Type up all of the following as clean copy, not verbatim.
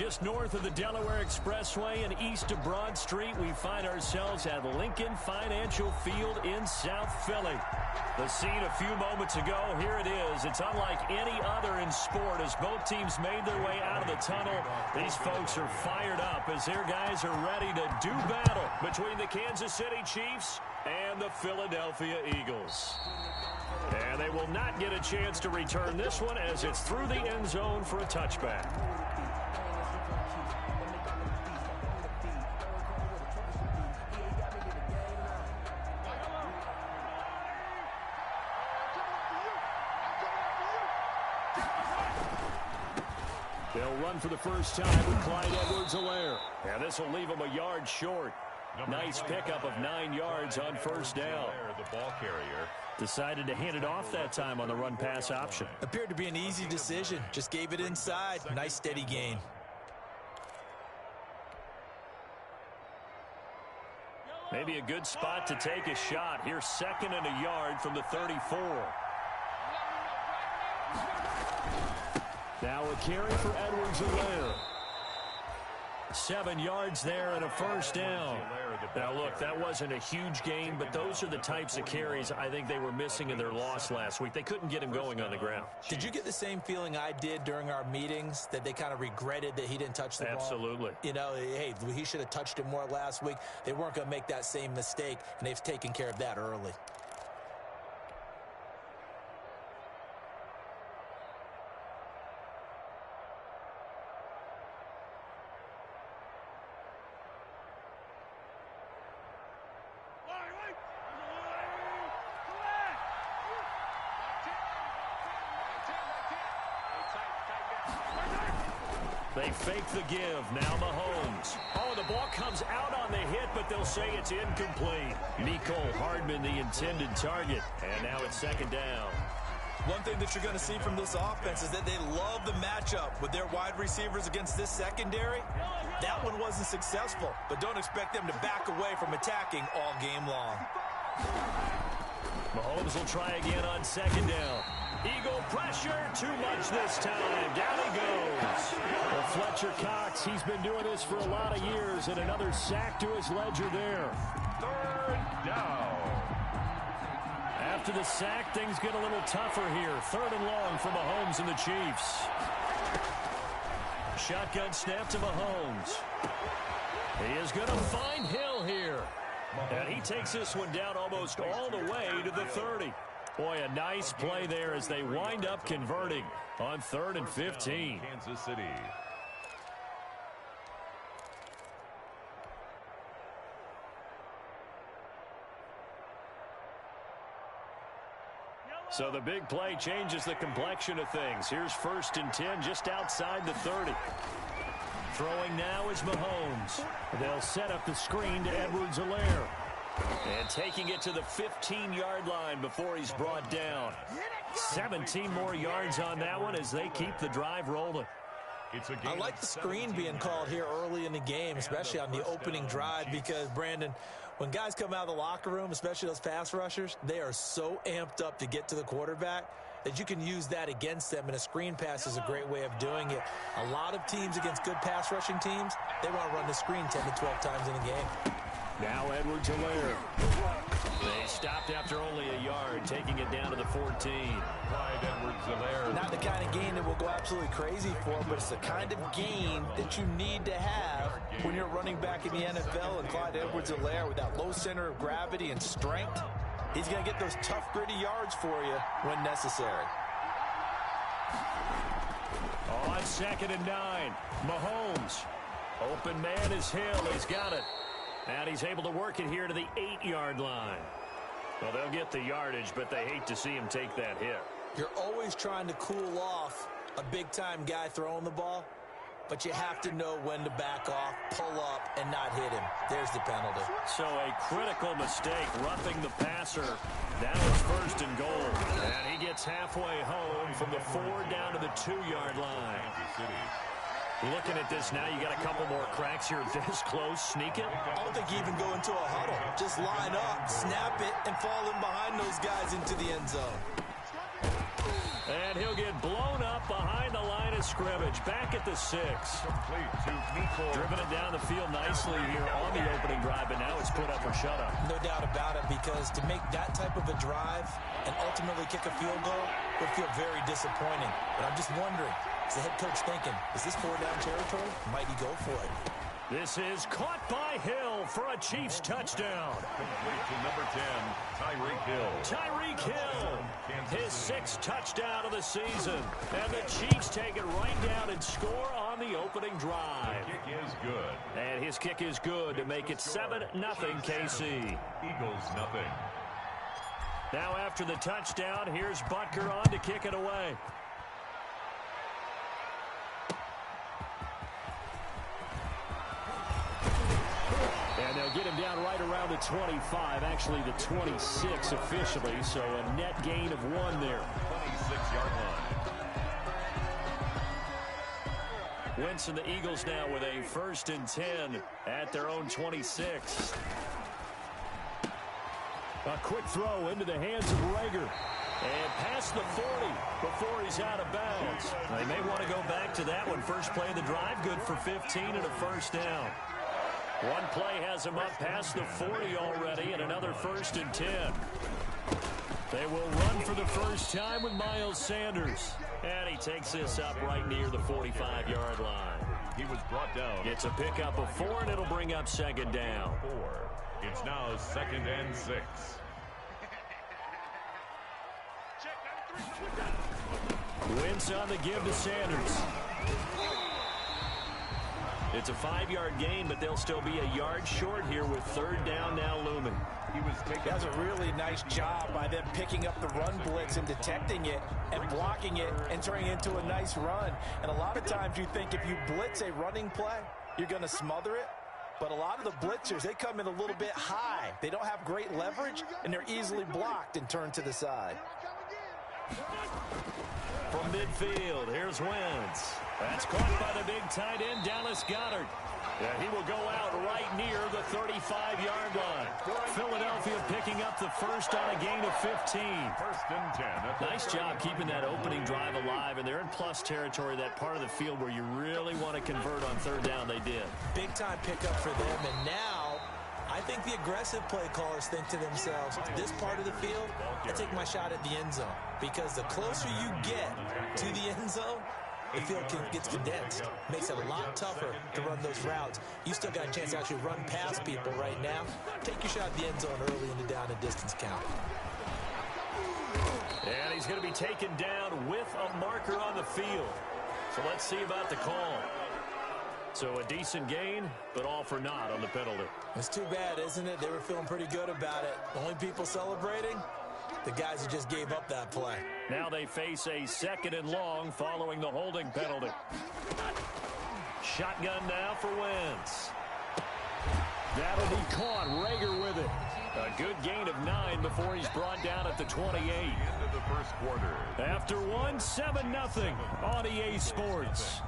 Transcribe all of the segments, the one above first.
Just north of the Delaware Expressway and east of Broad Street, we find ourselves at Lincoln Financial Field in South Philly. The scene a few moments ago, here it is. It's unlike any other in sport as both teams made their way out of the tunnel. These folks are fired up as their guys are ready to do battle between the Kansas City Chiefs and the Philadelphia Eagles. And they will not get a chance to return this one as it's through the end zone for a touchback. They'll run for the first time with Clyde Edwards-Helaire. And this will leave him a yard short. Nice pickup of 9 yards on first down. The ball carrier decided to hand it off that time on the run-pass option. Appeared to be an easy decision. Just gave it inside. Nice steady gain. Maybe a good spot to take a shot. Here's 2nd and a yard from the 34. Now a carry for Edwards-Helaire. 7 yards there and a first down. Now, look, that wasn't a huge gain, but those are the types of carries I think they were missing in their loss last week. They couldn't get him going on the ground. Did you get the same feeling I did during our meetings, that they kind of regretted that he didn't touch the ball? Absolutely. You know, hey, he should have touched it more last week. They weren't going to make that same mistake, and they've taken care of that early. They fake the give. Now Mahomes. Oh, the ball comes out on the hit, but they'll say it's incomplete. Mecole Hardman, the intended target. And now it's 2nd down. One thing that you're going to see from this offense is that they love the matchup with their wide receivers against this secondary. That one wasn't successful, but don't expect them to back away from attacking all game long. Mahomes will try again on 2nd down. Eagle pressure, too much this time. Down he goes. Well, Fletcher Cox, he's been doing this for a lot of years, and another sack to his ledger there. 3rd down. After the sack, things get a little tougher here. 3rd and long for Mahomes and the Chiefs. Shotgun snap to Mahomes. He is going to find Hill here. And he takes this one down almost all the way to the 30. Boy, a nice play there as they wind up converting on 3rd and 15. Kansas City. So the big play changes the complexion of things. Here's 1st and 10 just outside the 30. Throwing now is Mahomes. They'll set up the screen to Edwards-Helaire. And taking it to the 15-yard line before he's brought down. 17 more yards on that one as they keep the drive rolling. I like the screen being called here early in the game, especially on the opening drive, because, Brandon, when guys come out of the locker room, especially those pass rushers, they are so amped up to get to the quarterback that you can use that against them, and a screen pass is a great way of doing it. A lot of teams against good pass rushing teams, they want to run the screen 10 to 12 times in a game. Now Edwards-Helaire. They stopped after only a yard, taking it down to the 14. Clyde Edwards-Helaire. Not the kind of gain that we'll go absolutely crazy for, but it's the kind of gain that you need to have when you're running back in the NFL. And Clyde Edwards-Helaire, with that low center of gravity and strength, he's going to get those tough, gritty yards for you when necessary. On 2nd and 9, Mahomes. Open man is Hill. He's got it. And he's able to work it here to the 8-yard line. Well, they'll get the yardage, but they hate to see him take that hit. You're always trying to cool off a big-time guy throwing the ball, but you have to know when to back off, pull up, and not hit him. There's the penalty. So a critical mistake, roughing the passer. Now it's 1st and goal. And he gets halfway home from the 4 down to the 2-yard line. Kansas City. Looking at this now, you got a couple more cracks here this close. Sneak it. I don't think you even go into a huddle. Just line up, snap it, and fall in behind those guys into the end zone. And he'll get blown up behind the line of of scrimmage, back at the 6. Complete to Nico. Driven it down the field nicely here on the opening drive, but now it's put up or shut up. No doubt about it, because to make that type of a drive and ultimately kick a field goal would feel very disappointing. But I'm just wondering, is the head coach thinking, is this 4-down territory? Might he go for it? This is caught by Hill for a Chiefs touchdown. Complete to number 10, Tyreek Hill. Tyreek Hill, his 6th touchdown of the season. And the Chiefs take it right down and score on the opening drive. The kick is good. And his kick is good to make it 7-0 KC. Eagles nothing. Now after the touchdown, here's Butker on to kick it away. And they'll get him down right around the 25, actually the 26 officially, so a net gain of 1 there. 26-yard line. Wentz and the Eagles now with a 1st and 10 at their own 26. A quick throw into the hands of Rager. And past the 40 before he's out of bounds. They may want to go back to that one. First play of the drive, good for 15 and a 1st down. One play has him up past the 40 already, and another 1st and 10. They will run for the first time with Miles Sanders. And he takes this up right near the 45-yard line. He was brought down. It's a pickup of 4, and it'll bring up 2nd down. 4. It's now 2nd and 6. Wentz on the give to Sanders. It's a 5-yard gain, but they'll still be a yard short here with 3rd down now looming. He was taking. That's a really nice job by them picking up the run blitz and detecting it and blocking it and turning it into a nice run. And a lot of times you think if you blitz a running play, you're going to smother it. But a lot of the blitzers, they come in a little bit high. They don't have great leverage, and they're easily blocked and turned to the side. From midfield, here's Wentz. That's caught by the big tight end, Dallas Goedert. Yeah, he will go out right near the 35-yard line. Philadelphia picking up the 1st on a gain of 15. 1st and 10. Nice job keeping that opening drive alive, and they're in plus territory, that part of the field where you really want to convert on 3rd down. They did. Big-time pickup for them, and now I think the aggressive play callers think to themselves, this part of the field, I take my shot at the end zone. Because the closer you get to the end zone, the field gets condensed. Makes it a lot tougher to run those routes. You still got a chance to actually run past people right now. Take your shot at the end zone early in the down and distance count. And he's going to be taken down with a marker on the field. So let's see about the call. So a decent gain, but all for naught on the penalty. It's too bad, isn't it? They were feeling pretty good about it. The only people celebrating, the guys who just gave up that play. Now they face a 2nd and long following the holding penalty. Shotgun now for Wentz. That'll be caught. Rager with it. A good gain of 9 before he's brought down at the 28. End of the 1st quarter. After 1, 7-0 on EA Sports.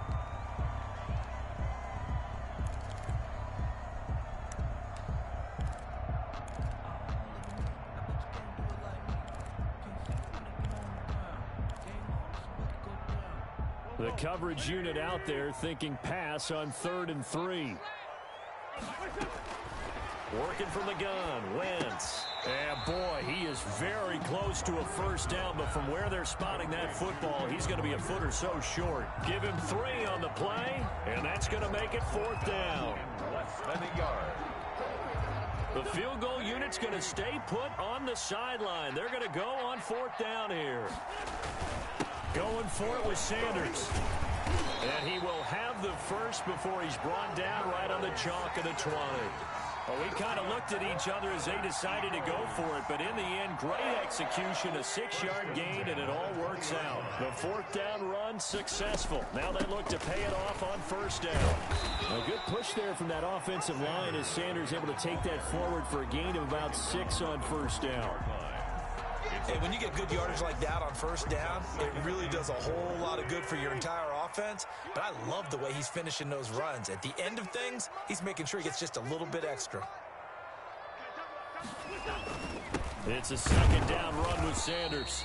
The coverage unit out there thinking pass on 3rd and 3. Working from the gun, Wentz. And boy, he is very close to a 1st down, but from where they're spotting that football, he's going to be a foot or so short. Give him 3 on the play, and that's going to make it 4th down. Less than a yard. The field goal unit's going to stay put on the sideline. They're going to go on 4th down here. Going for it with Sanders. And he will have the 1st before he's brought down right on the chalk of the 20. Well, we kind of looked at each other as they decided to go for it, but in the end, great execution, a 6-yard gain, and it all works out. The 4th down run successful. Now they look to pay it off on 1st down. A good push there from that offensive line as Sanders able to take that forward for a gain of about 6 on 1st down. Hey, when you get good yardage like that on 1st down, it really does a whole lot of good for your entire offense. But I love the way he's finishing those runs. At the end of things, he's making sure he gets just a little bit extra. It's a 2nd down run with Sanders.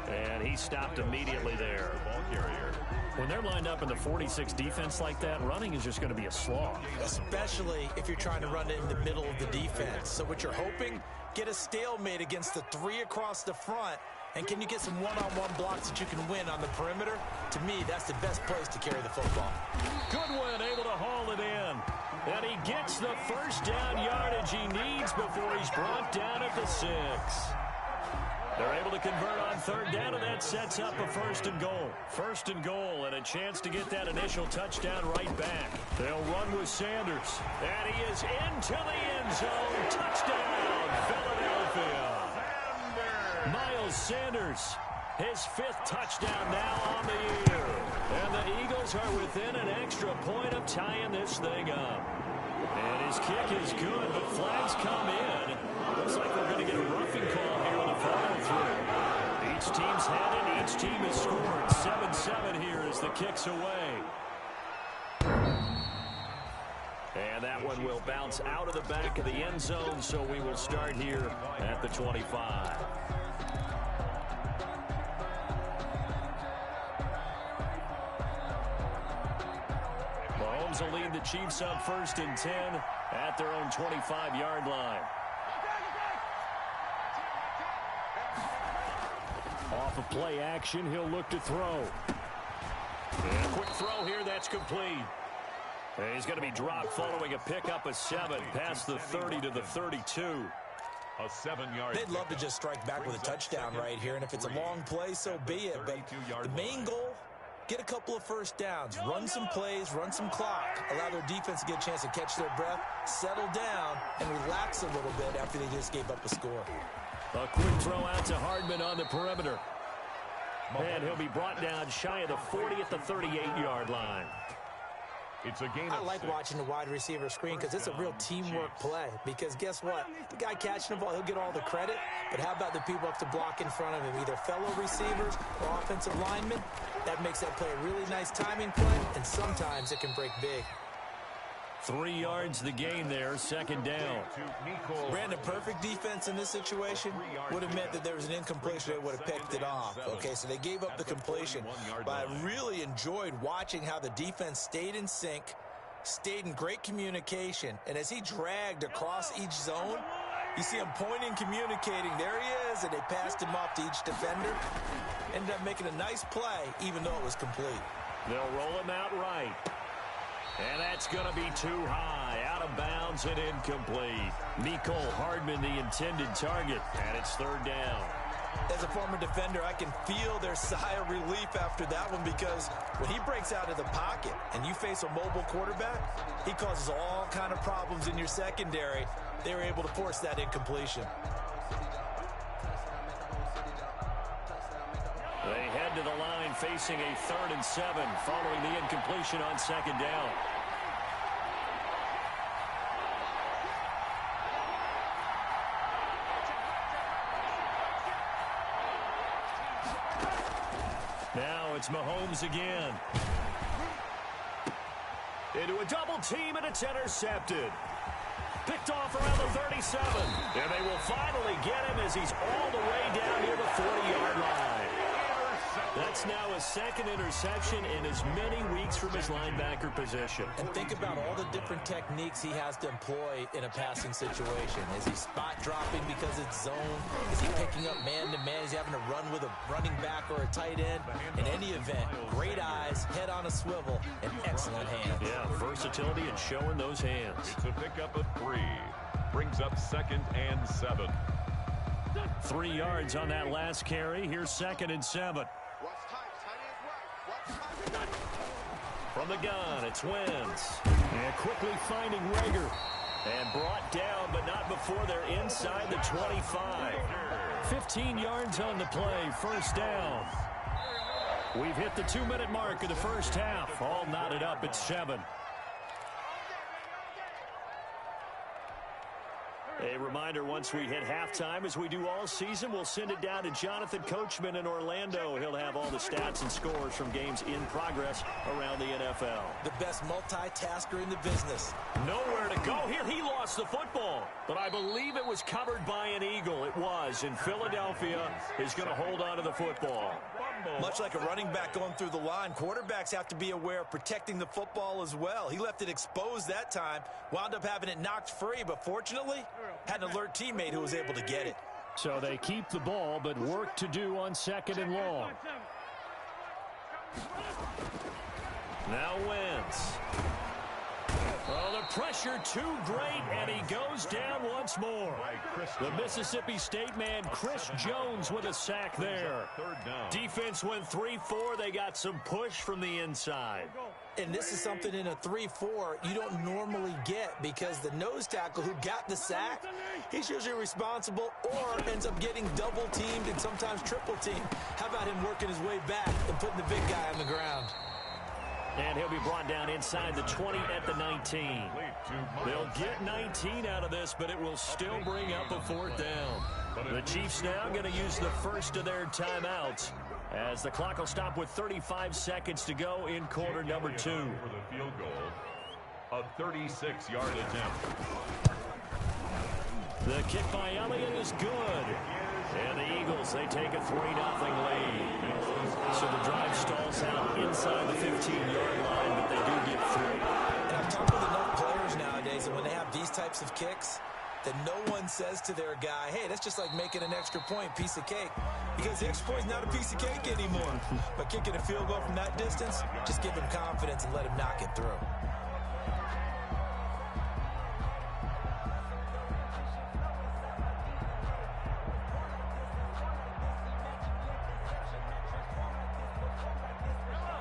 And he stopped immediately there. Ball carrier. When they're lined up in the 46 defense like that, running is just going to be a slog. Especially if you're trying to run it in the middle of the defense. So what you're hoping, get a stalemate against the three across the front. And can you get some one-on-one blocks that you can win on the perimeter? To me, that's the best place to carry the football. Goodwin able to haul it in. And he gets the first down yardage he needs before he's brought down at the 6. They're able to convert on third down, and that sets up a first and goal. First and goal, and a chance to get that initial touchdown right back. They'll run with Sanders. And he is into the end zone. Touchdown, Philadelphia. Miles Sanders, his 5th touchdown now on the year. And the Eagles are within an extra point of tying this thing up. And his kick is good, but flags come in. Looks like we're going to get a roughing call here on the follow-through. Each team's had it. Each team has scored. 7-7 here as the kick's away. And that one will bounce out of the back of the end zone, so we will start here at the 25. Mahomes will lead the Chiefs up 1st and 10 at their own 25-yard line. Off of play action, he'll look to throw. And a quick throw here, that's complete. And he's going to be dropped following a pickup of 7 past the 30 to the 32. A 7-yard. They'd love to just strike back with a touchdown right here, and if it's a long play, so be it. But the main goal, get a couple of first downs, run some plays, run some clock, allow their defense to get a chance to catch their breath, settle down, and relax a little bit after they just gave up a score. A quick throw out to Hardman on the perimeter. And he'll be brought down shy of the 40 at the 38-yard line. It's a gain. I like watching the wide receiver screen because it's a real teamwork play. Because guess what? The guy catching the ball, he'll get all the credit. But how about the people up to block in front of him, either fellow receivers or offensive linemen? That makes that play a really nice timing play, and sometimes it can break big. 3 yards the gain there, 2nd down. Brandon, perfect defense in this situation would have meant that there was an incompletion. They would have picked it off. Okay, so they gave up the completion. But I really enjoyed watching how the defense stayed in sync, stayed in great communication. And as he dragged across each zone, you see him pointing, communicating. There he is, and they passed him off to each defender. Ended up making a nice play, even though it was complete. They'll roll him out right. And that's going to be too high, out of bounds and incomplete. Mecole Hardman, the intended target, and it's 3rd down. As a former defender, I can feel their sigh of relief after that one because when he breaks out of the pocket and you face a mobile quarterback, he causes all kind of problems in your secondary. They were able to force that incompletion. They head to the line facing a 3rd and 7 following the incompletion on 2nd down. Now it's Mahomes again. Into a double team, and it's intercepted. Picked off around the 37. And they will finally get him as he's all the way down near the 40-yard line. That's now his 2nd interception in as many weeks from his linebacker position. And think about all the different techniques he has to employ in a passing situation. Is he spot dropping because it's zone? Is he picking up man-to-man? Is he having to run with a running back or a tight end? In any event, great eyes, head on a swivel, and excellent hands. Yeah, versatility and showing those hands. It's a pickup of 3. Brings up 2nd and 7. 3 yards on that last carry. Here's 2nd and 7. From the gun, it's Wentz. And quickly finding Rager. And brought down, but not before they're inside the 25. 15 yards on the play, 1st down. We've hit the 2-minute mark of the first half. All knotted up at 7. A reminder, once we hit halftime, as we do all season, we'll send it down to Jonathan Coachman in Orlando. He'll have all the stats and scores from games in progress around the NFL. The best multitasker in the business. Nowhere to go here. He lost the football, but I believe it was covered by an Eagle. It was, and Philadelphia is going to hold on to the football. Much like a running back going through the line, quarterbacks have to be aware of protecting the football as well. He left it exposed that time, wound up having it knocked free, but fortunately, had an alert teammate who was able to get it. So they keep the ball, but work to do on 2nd and long. Now Wentz. Oh, the pressure too great, and he goes down once more. The Mississippi State man, Chris Jones, with a sack there. Defense went 3-4. They got some push from the inside. And this is something in a 3-4 you don't normally get, because the nose tackle who got the sack, he's usually responsible or ends up getting double teamed and sometimes triple teamed. How about him working his way back and putting the big guy on the ground? And he'll be brought down inside the 20 at the 19. They'll get 19 out of this, but it will still bring up a 4th down. The Chiefs now going to use the first of their timeouts, as the clock will stop with 35 seconds to go in quarter number 2. For the field goal, a 36-yard attempt. The kick by Elliott is good. And the Eagles, they take a 3-0 lead. So the drive stalls out inside the 15-yard line, but they do get 3. And I've talked with enough players nowadays, and when they have these types of kicks, that no one says to their guy, hey, that's just like making an extra point, piece of cake. Because the extra point is not a piece of cake anymore. But kicking a field goal from that distance, just give him confidence and let him knock it through.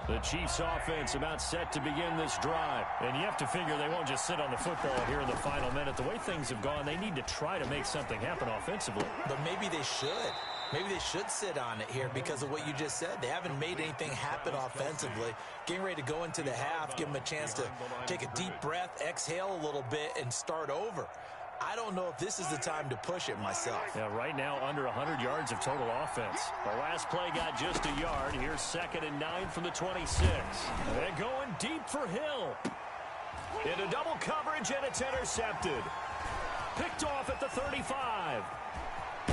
The Chiefs offense about set to begin this drive. And you have to figure they won't just sit on the football here in the final minute. The way things have gone, they need to try to make something happen offensively. But maybe they should. Maybe they should sit on it here because of what you just said. They haven't made anything happen offensively. Getting ready to go into the half, give them a chance to take a deep breath, exhale a little bit, and start over. I don't know if this is the time to push it myself. Yeah, right now under 100 yards of total offense. The last play got just a yard. Here's 2nd and 9 from the 26. They're going deep for Hill. Into double coverage, and it's intercepted. Picked off at the 35.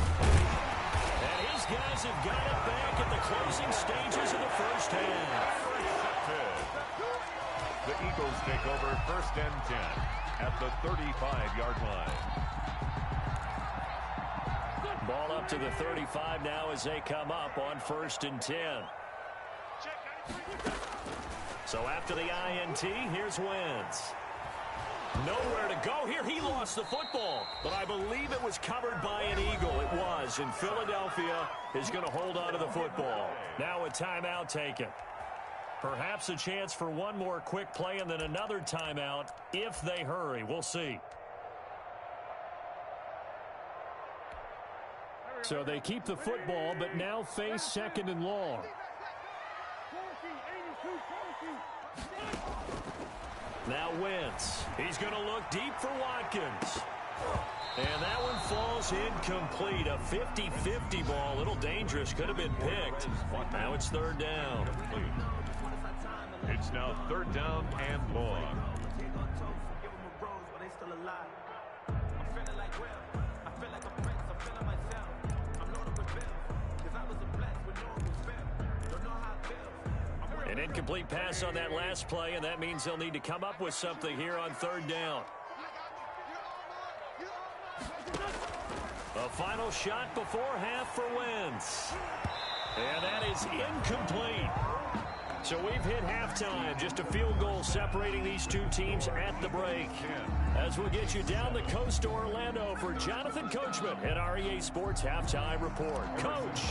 And his guys have got it back at the closing stages of the first half. The Eagles take over 1st and 10 at the 35-yard line. Ball up to the 35 now as they come up on 1st and 10. So after the INT, here's Wentz. Nowhere to go here. He lost the football, but I believe it was covered by an Eagle. It was, and Philadelphia is going to hold on to the football. Now a timeout taken. Perhaps a chance for one more quick play and then another timeout if they hurry. We'll see. So they keep the football, but now face 2nd and long. Now Wentz. He's going to look deep for Watkins. And that one falls incomplete. A 50-50 ball. A little dangerous. Could have been picked. Now it's 3rd down. It's now 3rd down and long. An incomplete pass on that last play, and that means they'll need to come up with something here on 3rd down. A final shot before half for Wentz. And that is incomplete. So we've hit halftime. Just a field goal separating these two teams at the break. As we'll get you down the coast to Orlando for Jonathan Coachman at our EA Sports Halftime Report. Coach.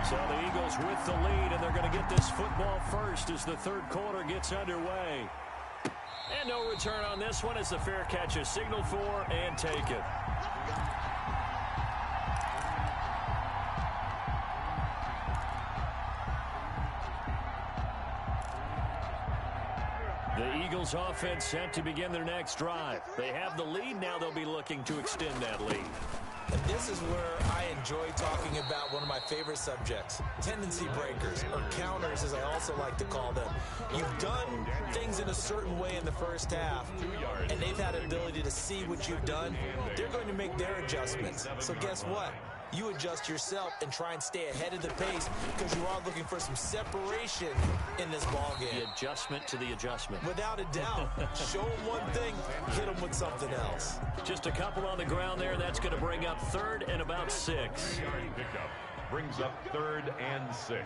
So the Eagles with the lead, and they're going to get this football first as the 3rd quarter gets underway. And no return on this one as the fair catch is signaled for and taken. Eagles offense set to begin their next drive. They have the lead. Now they'll be looking to extend that lead. And this is where I enjoy talking about one of my favorite subjects, tendency breakers, or counters as I also like to call them. You've done things in a certain way in the first half, and they've had an ability to see what you've done. They're going to make their adjustments. So guess what? You adjust yourself and try and stay ahead of the pace because you are looking for some separation in this ball game. The adjustment to the adjustment. Without a doubt. Show them one thing, hit them with something else. Just a couple on the ground there. That's going to bring up 3rd and about 6. Pickup brings up 3rd and 6.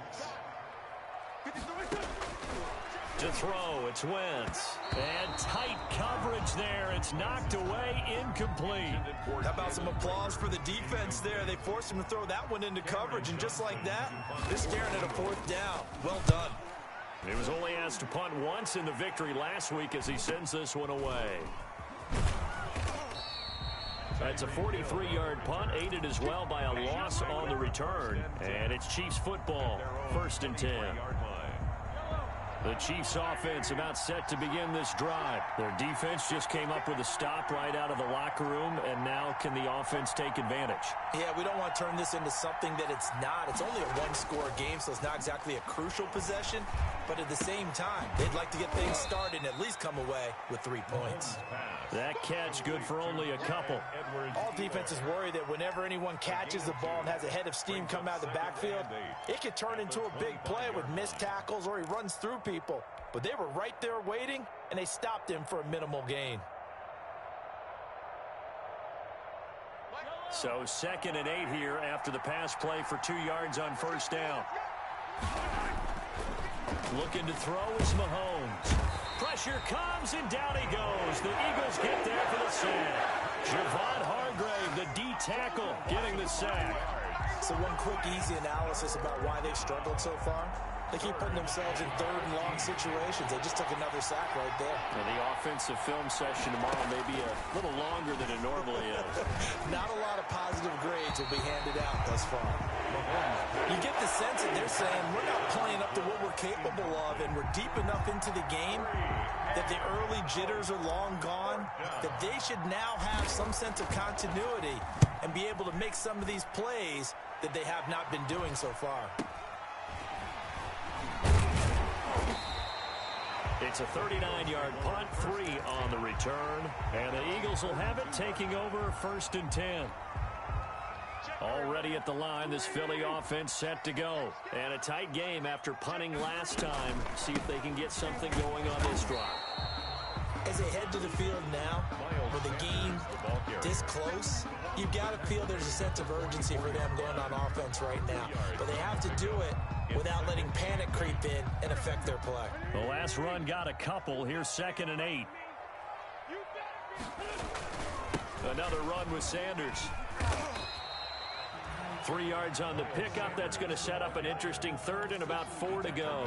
To throw, it's Wentz. And tight coverage there. It's knocked away, incomplete. How about some applause for the defense there? They forced him to throw that one into coverage, and just like that, they're staring at a 4th down. Well done. He was only asked to punt once in the victory last week as he sends this one away. That's a 43-yard punt, aided as well by a loss on the return. And it's Chiefs football, 1st and 10. The Chiefs offense about set to begin this drive. Their defense just came up with a stop right out of the locker room, and now can the offense take advantage? Yeah, we don't want to turn this into something that it's not. It's only a one-score game, so it's not exactly a crucial possession. But at the same time, they'd like to get things started and at least come away with 3 points. That catch good for only a couple. All defenses worry that whenever anyone catches the ball and has a head of steam come out of the backfield, it could turn into a big play with missed tackles or he runs through people. But they were right there waiting, and they stopped him for a minimal gain. So 2nd and 8 here after the pass play for 2 yards on 1st down. Looking to throw is Mahomes. Pressure comes, and down he goes. The Eagles get there for the sack. Javon Hargrave, the D tackle, getting the sack. So one quick, easy analysis about why they've struggled so far. They keep putting themselves in 3rd and long situations. They just took another sack right there. And the offensive film session tomorrow may be a little longer than it normally is. Not a lot of positive grades will be handed out thus far. You get the sense that they're saying we're not playing up to what we're capable of, and we're deep enough into the game that the early jitters are long gone, that they should now have some sense of continuity and be able to make some of these plays that they have not been doing so far. It's a 39-yard punt, 3 on the return, and the Eagles will have it taking over 1st and 10. Already at the line, this Philly offense set to go. And a tight game after punting last time. See if they can get something going on this drive. As they head to the field now, with the game this close, you've got to feel there's a sense of urgency for them going on offense right now. But they have to do it without letting panic creep in and affect their play. The last run got a couple. Here's 2nd and 8. Another run with Sanders. 3 yards on the pickup. That's going to set up an interesting 3rd and about 4 to go.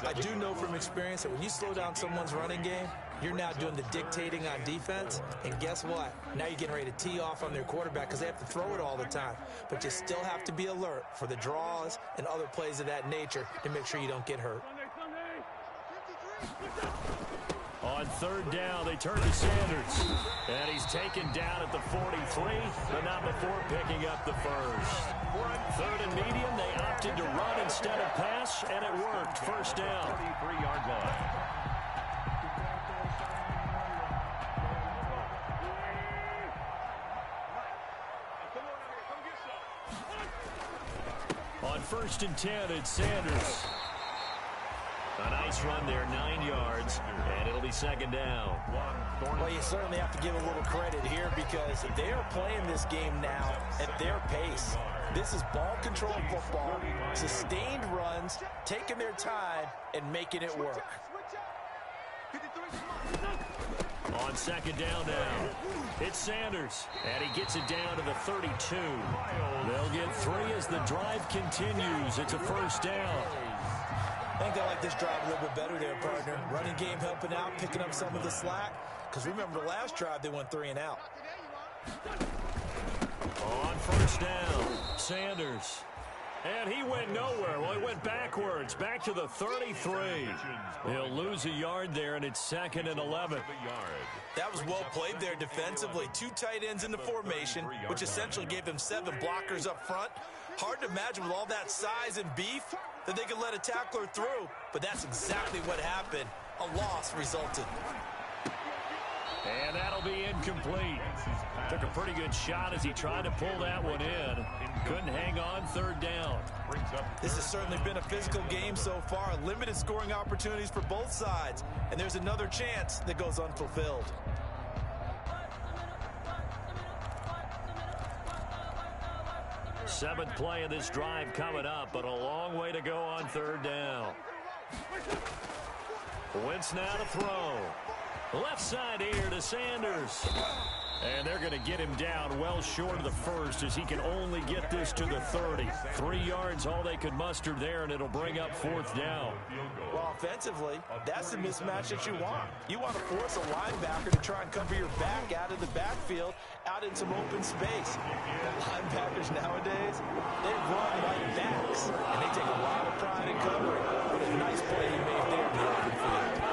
I do know from experience that when you slow down someone's running game, you're now doing the dictating on defense. And guess what? Now you're getting ready to tee off on their quarterback because they have to throw it all the time. But you still have to be alert for the draws and other plays of that nature to make sure you don't get hurt. On 3rd down, they turn to Sanders. And he's taken down at the 43, but not before picking up the 1st. 3rd and medium, they opted to run instead of pass, and it worked. 1st down. 33-yard line. On 1st and 10, it's Sanders. A nice run there, 9 yards, and it'll be 2nd down. Well, you certainly have to give a little credit here because they are playing this game now at their pace. This is ball control football, sustained runs, taking their time, and making it work. On 2nd down now, it's Sanders, and he gets it down to the 32. They'll get 3 as the drive continues. It's a 1st down. I think they like this drive a little bit better there, partner. Running game helping out, picking up some of the slack. Because remember the last drive, they went 3 and out. On 1st down, Sanders. And he went nowhere. Well, he went backwards, back to the 33. He'll lose a yard there, and it's 2nd and 11. That was well played there defensively. 2 tight ends in the formation, which essentially gave them 7 blockers up front. Hard to imagine with all that size and beef that they could let a tackler through, but that's exactly what happened. A loss resulted. And that'll be incomplete. Took a pretty good shot as he tried to pull that one in. Couldn't hang on, 3rd down. This has certainly been a physical game so far. Limited scoring opportunities for both sides. And there's another chance that goes unfulfilled. Seventh play of this drive coming up, but a long way to go on 3rd down. Wentz now to throw. Left side here to Sanders. And they're going to get him down well short of the first as he can only get this to the 30. 3 yards, all they could muster there, and it'll bring up 4th down. Well, offensively, that's the mismatch that you want. You want to force a linebacker to try and cover your back out of the backfield, out in some open space. The linebackers nowadays, they run like backs, and they take a lot of pride in covering. But a nice play he made there in the open field.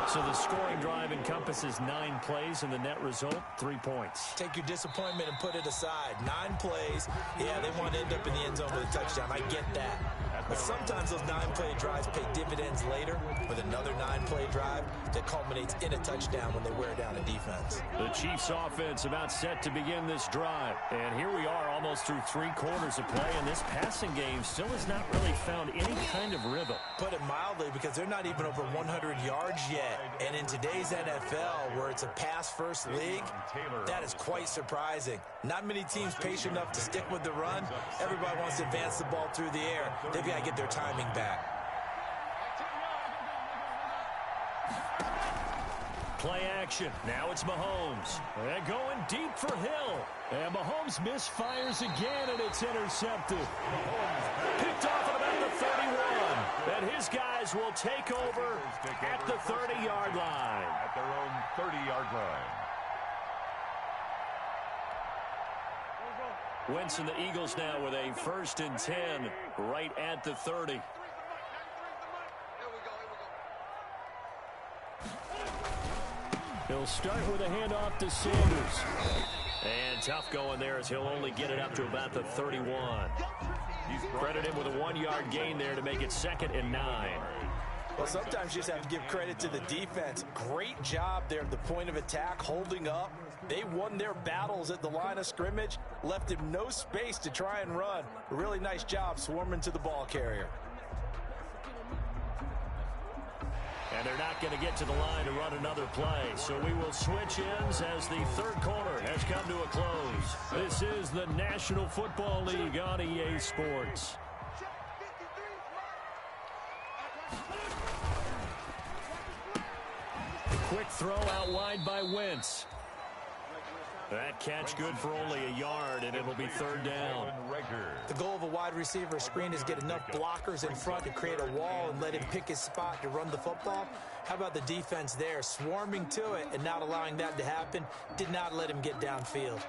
So the scoring drive encompasses 9 plays, and the net result, 3 points. Take your disappointment and put it aside. 9 plays. Yeah, they want to end up in the end zone with a touchdown. I get that. But sometimes those 9-play drives pay dividends later with another 9-play drive that culminates in a touchdown when they wear down a defense. The Chiefs offense about set to begin this drive. And here we are almost through 3 quarters of play, and this passing game still has not really found any kind of rhythm. Put it mildly, because they're not even over 100 yards yet. And in today's NFL, where it's a pass-first league, that is quite surprising. Not many teams patient enough to stick with the run. Everybody wants to advance the ball through the air. They've got to get their timing back. Play action. Now it's Mahomes. They're going deep for Hill. And Mahomes misfires again, and it's intercepted. Picked off at about the 31. And his guys will take over at the 30-yard line. At their own 30-yard line. Wentz and the Eagles now with a 1st and 10 right at the 30. He'll start with a handoff to Sanders. And tough going there as he'll only get it up to about the 31. Credit him with a 1-yard gain there to make it 2nd and 9. Well, sometimes you just have to give credit to the defense. Great job there at the point of attack, holding up. They won their battles at the line of scrimmage, left him no space to try and run. A really nice job swarming to the ball carrier. And they're not going to get to the line to run another play. So we will switch ends as the 3rd quarter has come to a close. This is the National Football League on EA Sports. Quick throw out wide by Wentz. That catch good for only a yard, and it'll be 3rd down. The goal of a wide receiver screen is get enough blockers in front to create a wall and let him pick his spot to run the football. How about the defense there, swarming to it and not allowing that to happen? Did not let him get downfield.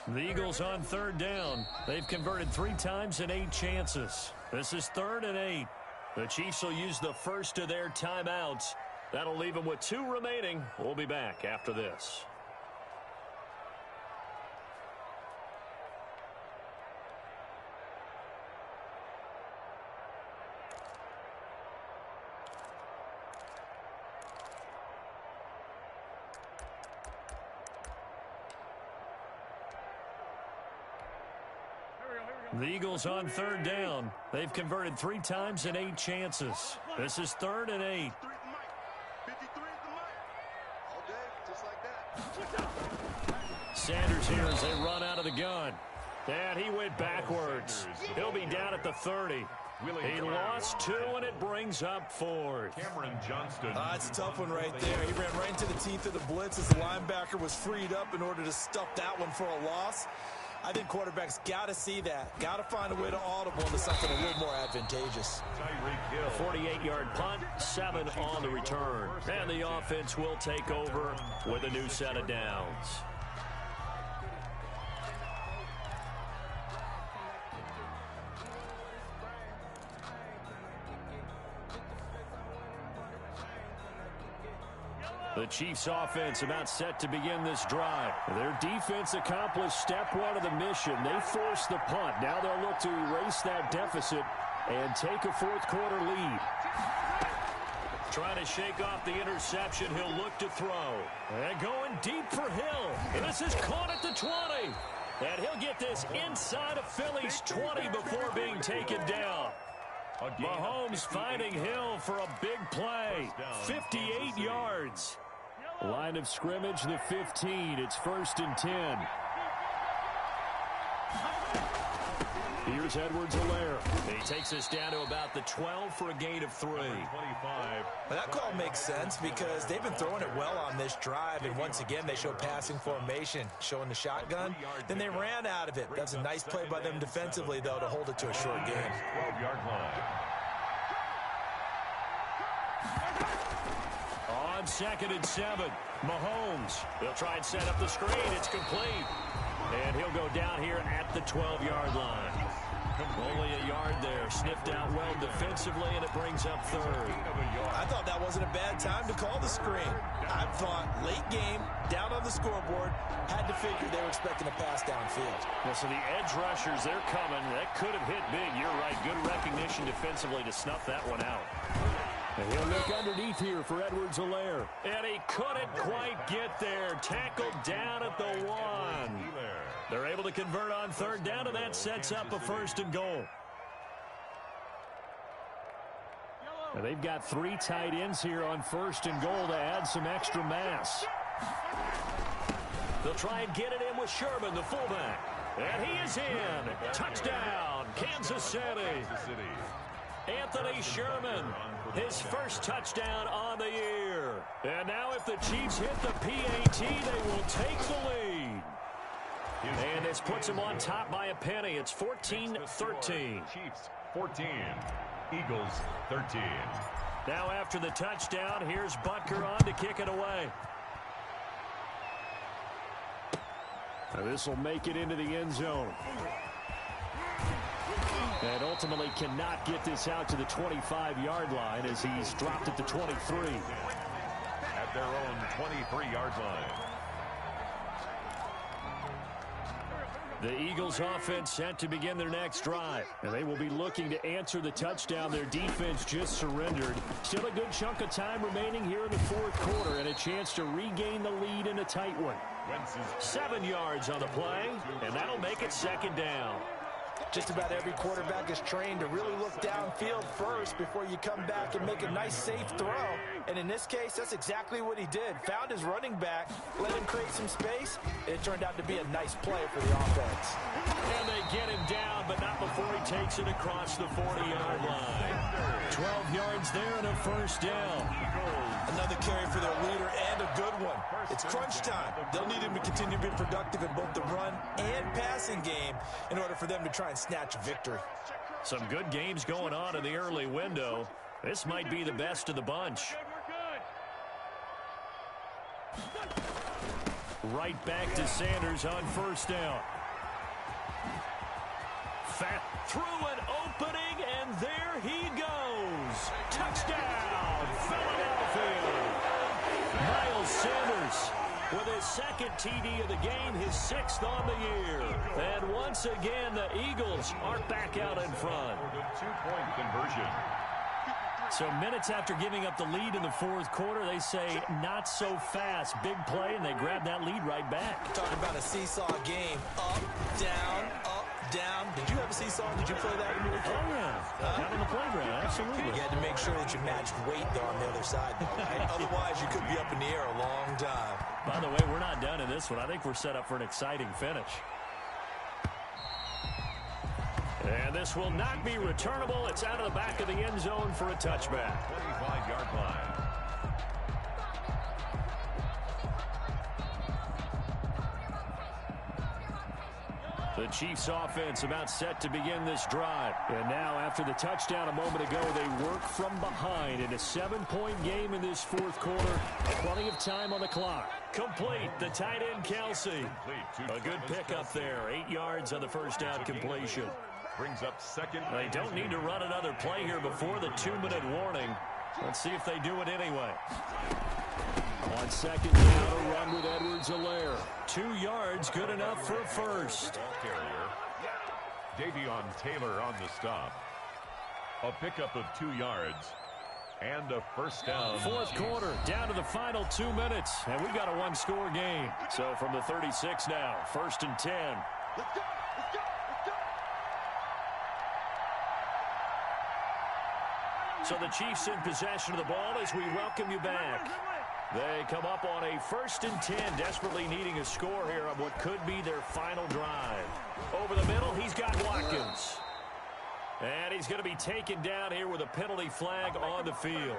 The Eagles on 3rd down. They've converted 3 times in 8 chances. This is 3rd and 8. The Chiefs will use the first of their timeouts. That'll leave them with 2 remaining. We'll be back after this. The Eagles on 3rd down. They've converted 3 times in 8 chances. This is 3rd and 8. Sanders here as they run out of the gun. And he went backwards. He'll be down at the 30. He lost 2, and it brings up 4th. Cameron Johnston. It's a tough one right there. He ran right into the teeth of the blitz as the linebacker was freed up in order to stuff that one for a loss. I think quarterbacks got to see that. Got to find a way to audible into something a little more advantageous. 48-yard punt, 7 on the return. And the offense will take over with a new set of downs. The Chiefs offense about set to begin this drive. Their defense accomplished step one of the mission. They forced the punt. Now they'll look to erase that deficit and take a fourth quarter lead. Trying to shake off the interception. He'll look to throw. And going deep for Hill. And this is caught at the 20. And he'll get this inside of Philly's 20 before being taken down. Mahomes finding Hill for a big play. 58 yards. Line of scrimmage, the 15. It's 1st and 10. Here's Edwards-Helaire. He takes us down to about the 12 for a gain of 3. Well, that call makes sense because they've been throwing it well on this drive, and once again they show passing formation, showing the shotgun. Then they ran out of it. That's a nice play by them defensively, though, to hold it to a short game. 12-yard line. On 2nd and 7, Mahomes. They'll try and set up the screen. It's complete. And he'll go down here at the 12-yard line. Only a yard there. Sniffed out well defensively, and it brings up 3rd. I thought that wasn't a bad time to call the screen. I thought late game, down on the scoreboard, had to figure they were expecting a pass downfield. Well, so the edge rushers, they're coming. That could have hit big. You're right. Good recognition defensively to snuff that one out. And he'll look underneath here for Edwards-Helaire. And he couldn't quite get there. Tackled down at the 1. They're able to convert on 3rd down, and that sets up a 1st and goal. And they've got 3 tight ends here on 1st and goal to add some extra mass. They'll try and get it in with Sherman, the fullback. And he is in. Touchdown, Kansas City. Anthony Sherman, his first touchdown on the year. And now if the Chiefs hit the PAT, they will take the lead. And this puts them on top by a penny. It's 14-13. Chiefs 14, Eagles 13. Now after the touchdown, here's Butker on to kick it away. This will make it into the end zone. And ultimately cannot get this out to the 25-yard line as he's dropped at the 23. At their own 23-yard line. The Eagles offense set to begin their next drive. And they will be looking to answer the touchdown their defense just surrendered. Still a good chunk of time remaining here in the fourth quarter and a chance to regain the lead in a tight one. 7 yards on the play, and that'll make it 2nd down. Just about every quarterback is trained to really look downfield first before you come back and make a nice, safe throw. And in this case, that's exactly what he did. Found his running back, let him create some space, and it turned out to be a nice play for the offense. And they get him down, but not before he takes it across the 40-yard line. 12 yards there and a 1st down. Another carry for their leader and a good one. It's crunch time. They'll need him to continue to be productive in both the run and passing game in order for them to try and snatch a victory. Some good games going on in the early window. This might be the best of the bunch. Right back to Sanders on 1st down. Fat through an opening, and there he goes. Touchdown, Philadelphia. Miles Sanders with his 2nd TD of the game, his 6th on the year. And once again, the Eagles are back out in front. For the 2-point conversion. So minutes after giving up the lead in the fourth quarter, they say not so fast. Big play, and they grab that lead right back. Talking about a seesaw game. Up, down, up, down. Did you have a seesaw? Did you play that when you were a kid? Oh, yeah. Out on the playground, absolutely. You had to make sure that you matched weight, though, on the other side. Right? Otherwise, you could be up in the air a long time. By the way, we're not done in this one. I think we're set up for an exciting finish. And this will not be returnable. It's out of the back of the end zone for a touchback. 25-yard line. The Chiefs offense about set to begin this drive. And now after the touchdown a moment ago, they work from behind in a 7-point game in this fourth quarter. Plenty of time on the clock. Complete, the tight end Kelsey. A good pickup there. 8 yards on the first down completion. Brings up 2nd. They don't need to run another play here before the 2-minute warning. Let's see if they do it anyway. On second down, a run with Edwards-Helaire. 2 yards, good enough for a first. Davion Taylor on the stop. A pickup of 2 yards and a first down. Fourth quarter, down to the final 2 minutes, and we've got a one-score game. So from the 36 now, 1st and 10. Let's go! Let's go! Let's go! So the Chiefs in possession of the ball as we welcome you back. They come up on a 1st and 10, desperately needing a score here on what could be their final drive. Over the middle, he's got Watkins. And he's going to be taken down here with a penalty flag on the field.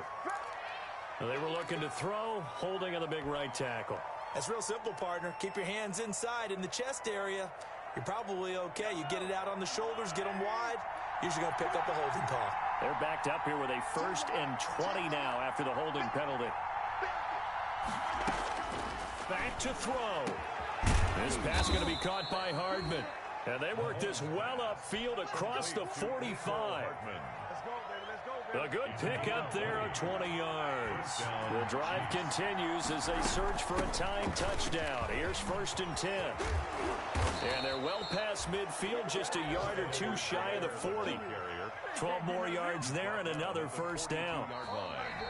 They were looking to throw, holding on the big right tackle. That's real simple, partner. Keep your hands inside in the chest area. You're probably okay. You get it out on the shoulders, get them wide. Usually going to pick up a holding call. They're backed up here with a 1st and 20 now after the holding penalty. Back to throw. This pass going to be caught by Hardman. And they work this well upfield across the 45. A good pickup there of 20 yards. The drive continues as they search for a tying touchdown. Here's 1st and 10. And they're well past midfield, just a yard or 2 shy of the 40. 12 more yards there and another first down.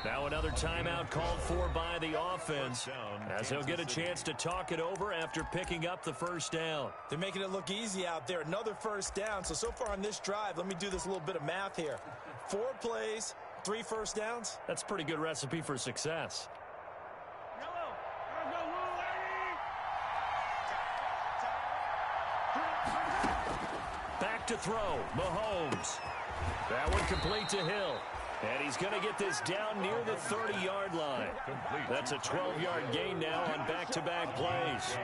Now another timeout called for by the offense as he'll get a chance to talk it over after picking up the first down. They're making it look easy out there. Another first down. So far on this drive, let me do this little bit of math here. 4 plays, 3 first downs. That's a pretty good recipe for success. Back to throw, Mahomes. That one complete to Hill. And he's going to get this down near the 30-yard line. That's a 12-yard gain now on back-to-back plays.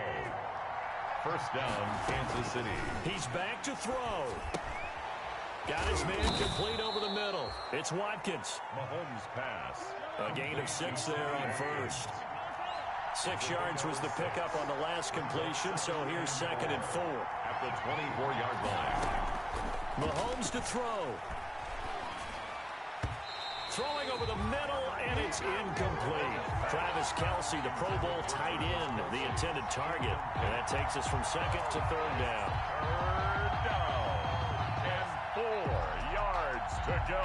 First down, Kansas City. He's back to throw. Got his man complete over the middle. It's Watkins. Mahomes pass. A gain of 6 there on first. 6 yards was the pickup on the last completion, so here's 2nd and 4. At the 24-yard line. Mahomes to throw. Throwing over the middle, and it's incomplete. Travis Kelce, the Pro Bowl tight end, the intended target. And that takes us from 2nd to 3rd down. 3rd down. And 4 yards to go.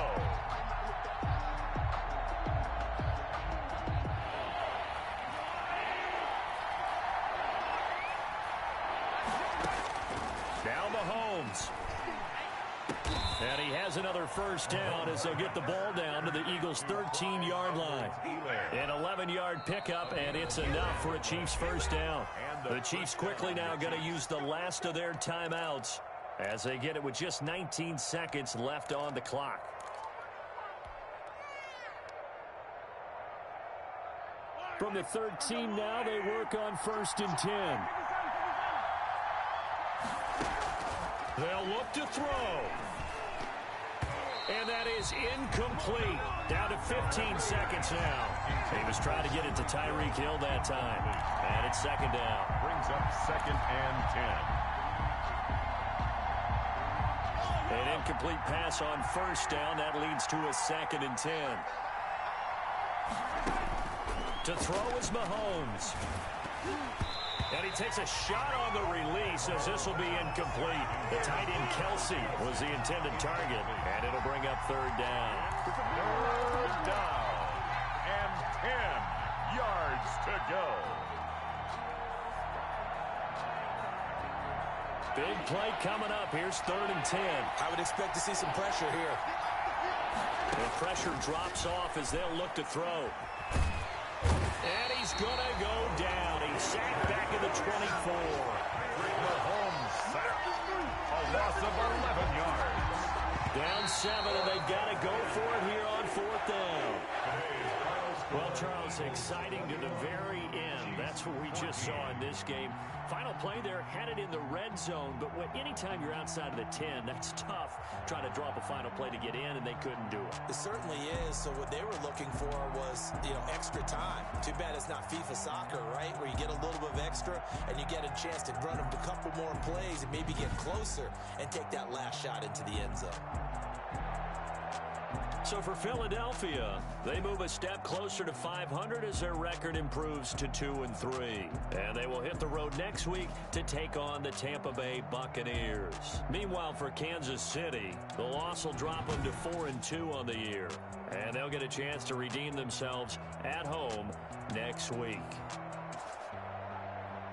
Now Mahomes. And he has another first down as they'll get the ball down to the Eagles' 13-yard line. An 11-yard pickup, and it's enough for a Chiefs first down. The Chiefs quickly now going to use the last of their timeouts as they get it with just 19 seconds left on the clock. From the 13 now, they work on 1st and 10. They'll look to throw. And that is incomplete. Down to 15 seconds now. He was trying to get it to Tyreek Hill that time. And it's 2nd down. Brings up 2nd and 10. An incomplete pass on first down. That leads to a 2nd and 10. To throw is Mahomes. And he takes a shot on the release as this will be incomplete. The tight end Kelce was the intended target, and it'll bring up 3rd down. 3rd down and 10 yards to go. Big play coming up. Here's 3rd and 10. I would expect to see some pressure here. The pressure drops off as they'll look to throw. And he's going to go down. He's sacked back in the 24. Mahomes sacked. A loss of 11 yards. Down 7, and they've got to go for it here on 4th down. Well, Charles, exciting to the very end. That's what we just saw in this game. Final play there, headed in the red zone, but anytime you're outside of the 10, that's tough trying to drop a final play to get in, and they couldn't do it. It certainly is. So what they were looking for was, extra time. Too bad it's not FIFA soccer, right, where you get a little bit of extra and you get a chance to run a couple more plays and maybe get closer and take that last shot into the end zone. So for Philadelphia, they move a step closer to 500 as their record improves to 2-3. And they will hit the road next week to take on the Tampa Bay Buccaneers. Meanwhile, for Kansas City, the loss will drop them to 4-2 on the year. And they'll get a chance to redeem themselves at home next week.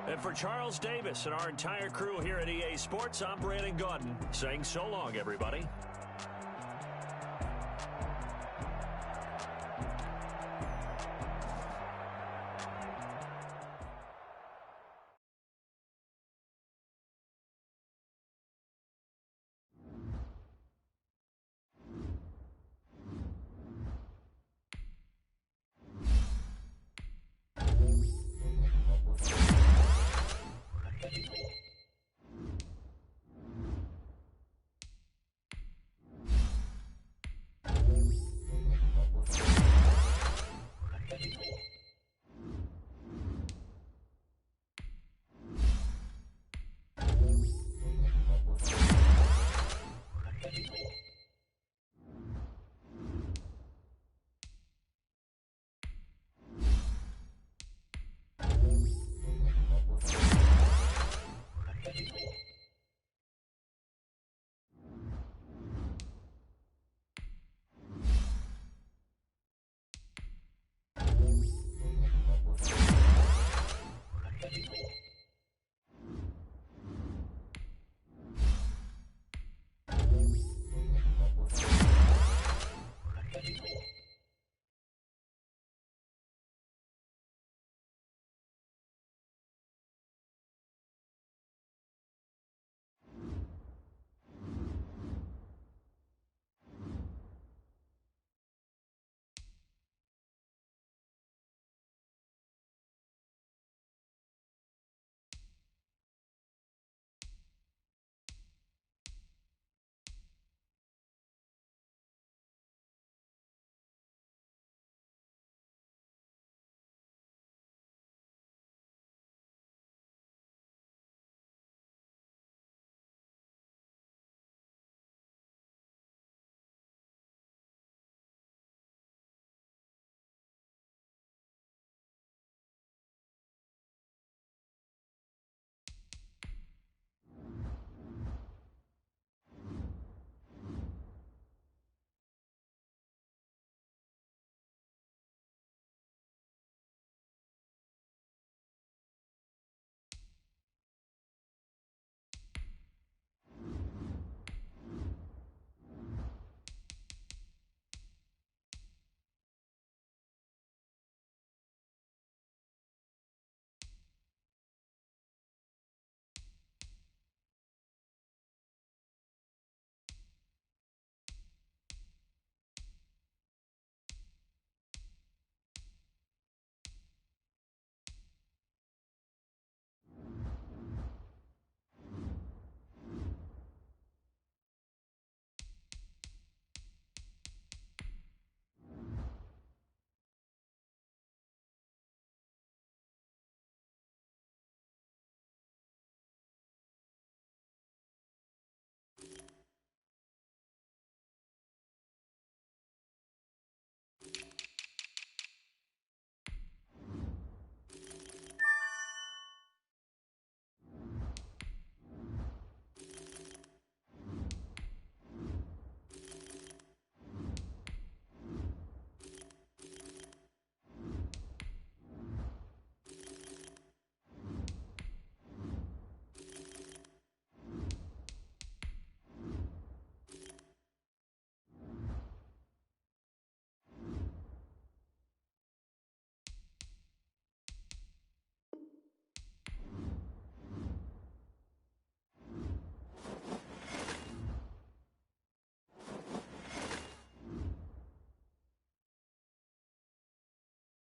And for Charles Davis and our entire crew here at EA Sports, I'm Brandon Gaudin saying so long, everybody.